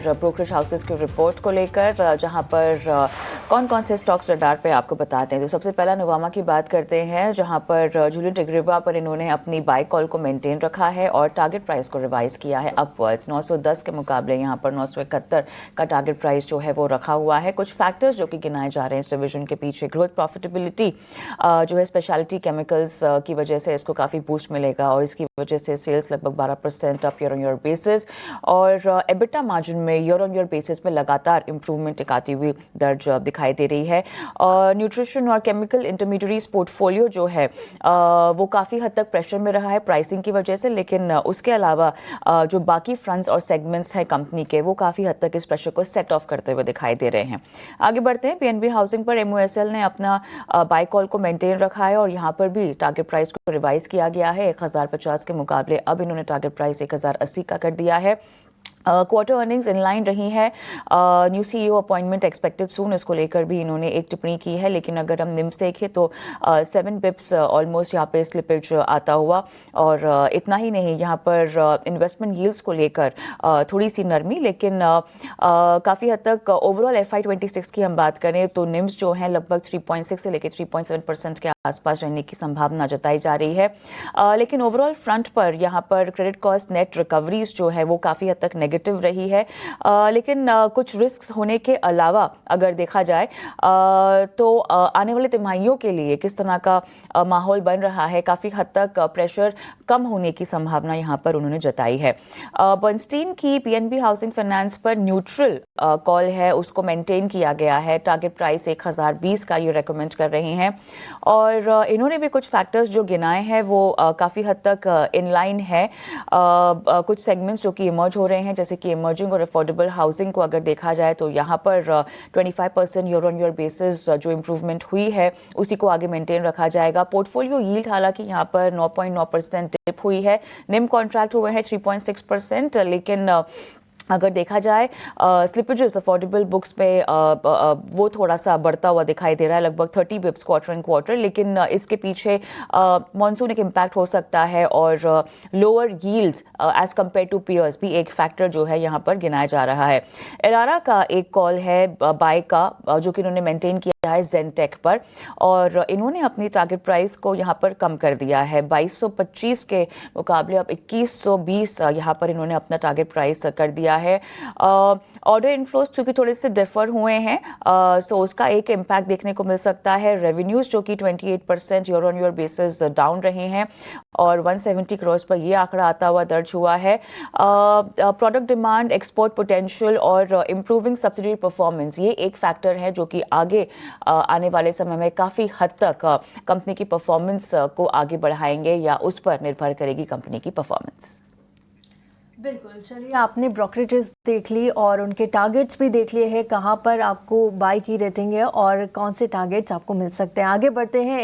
Brokerage houses की report को लेकर, जहां पर कौन कौन से स्टॉक्स रडार पे आपको बताते हैं। तो सबसे पहला नोवामा की बात करते हैं, जहां पर जूलियन टिग्रिवा पर इन्होंने अपनी बाय कॉल को मेंटेन रखा है और टारगेट प्राइस को रिवाइज किया है अपवर्ड्स। 910 के मुकाबले यहां पर 971 का टारगेट प्राइस जो है वो रखा हुआ है। कुछ फैक्टर्स जो कि गिनाए जा रहे हैं इस डिवीजन के पीछे, ग्रोथ, प्रॉफिटेबिलिटी जो है स्पेशलिटी केमिकल्स की वजह से इसको काफ़ी बूस्ट मिलेगा और इसकी वजह से सेल्स लगभग 12% up year on year basis और एबिटा मार्जिन में ईयर ऑन ईयर बेसिस में लगातार इंप्रूवमेंट आती हुई दर्ज दिखाई दे रही है। और न्यूट्रिशन और केमिकल इंटरमीडिएट्स पोर्टफोलियो जो है वो काफ़ी हद तक प्रेशर में रहा है प्राइसिंग की वजह से, लेकिन उसके अलावा जो बाकी फ्रंट्स और सेगमेंट्स हैं कंपनी के, वो काफ़ी हद तक इस प्रेशर को सेट ऑफ करते हुए दिखाई दे रहे हैं। आगे बढ़ते हैं, पीएनबी हाउसिंग पर एमओएसएल ने अपना बाय कॉल को मेंटेन रखा है और यहाँ पर भी टारगेट प्राइस को रिवाइज किया गया है। 1050 के मुकाबले अब इन्होंने टारगेट प्राइस 1080 का कर दिया है। क्वार्टर अर्निंग्स इन लाइन रही है। न्यू सीईओ अपॉइंटमेंट एक्सपेक्टेड सून, इसको लेकर भी इन्होंने एक टिप्पणी की है। लेकिन अगर हम निम्स देखें तो 7 बिप्स ऑलमोस्ट यहाँ पे स्लिपेज आता हुआ, और इतना ही नहीं, यहाँ पर इन्वेस्टमेंट यील्ड्स को लेकर थोड़ी सी नरमी, लेकिन काफ़ी हद तक ओवरऑल FY26 की हम बात करें तो निम्स जो है लगभग 3.6 से लेकर 3.7% के आसपास रहने की संभावना जताई जा रही है। लेकिन ओवरऑल फ्रंट पर यहाँ पर क्रेडिट कॉस्ट नेट रिकवरीज जो है वो काफ़ी हद तक नेगेटिव रही है। लेकिन कुछ रिस्क होने के अलावा अगर देखा जाए तो आने वाले तिमाहियों के लिए किस तरह का माहौल बन रहा है, काफ़ी हद तक प्रेशर कम होने की संभावना यहाँ पर उन्होंने जताई है। बर्नस्टीन की पीएनबी हाउसिंग फाइनेंस पर न्यूट्रल कॉल है, उसको मेंटेन किया गया है। टारगेट प्राइस 1020 का ये रेकमेंड कर रहे हैं और इन्होंने भी कुछ फैक्टर्स जो गिनाए हैं वो काफ़ी हद तक इन लाइन है। कुछ सेगमेंट्स जो कि इमर्ज हो रहे हैं, जैसे कि इमर्जिंग और अफोर्डेबल हाउसिंग को अगर देखा जाए तो यहाँ पर 25% ईयर ऑन ईयर बेसिस जो इम्प्रूवमेंट हुई है उसी को आगे मेंटेन रखा जाएगा। पोर्टफोलियो यील्ड हालांकि यहाँ पर 9.9% डिप हुई है। निम कॉन्ट्रैक्ट हुए हैं 3.6%, लेकिन अगर देखा जाए स्लिपेजेस अफोर्डेबल बुक्स पे वो थोड़ा सा बढ़ता हुआ दिखाई दे रहा है, लगभग 30 बिप्स क्वार्टर एंड क्वार्टर, लेकिन इसके पीछे मॉनसून एक इम्पैक्ट हो सकता है और lower yields as compared to peers भी एक फैक्टर जो है यहाँ पर गिनाया जा रहा है। एलारा का एक कॉल है बाय का, जो कि इन्होंने मेंटेन किया है जेनटेक पर, और इन्होंने अपनी टारगेट प्राइस को यहाँ पर कम कर दिया है। 2225 के मुकाबले अब 2120 यहाँ पर इन्होंने अपना टारगेट प्राइस कर दिया है। ऑर्डर इनफ्लोज क्योंकि थोड़े से डिफर हुए हैं, सो उसका एक इम्पैक्ट देखने को मिल सकता है। रेवेन्यूज जो कि 28% year on year basis down रहे हैं और 170 करोड़ पर ये आंकड़ा आता हुआ दर्ज हुआ है। प्रोडक्ट डिमांड, एक्सपोर्ट पोटेंशियल और इम्प्रूविंग सब्सिडी परफॉर्मेंस, ये एक फैक्टर है जो कि आगे आने वाले समय में काफ़ी हद तक कंपनी की परफॉर्मेंस को आगे बढ़ाएंगे या उस पर निर्भर करेगी कंपनी की परफॉर्मेंस। बिल्कुल, चलिए आपने ब्रोकरेजेस देख ली और उनके टारगेट्स भी देख लिए हैं, कहाँ पर आपको बाय की रेटिंग है और कौन से टारगेट्स आपको मिल सकते हैं। आगे बढ़ते हैं।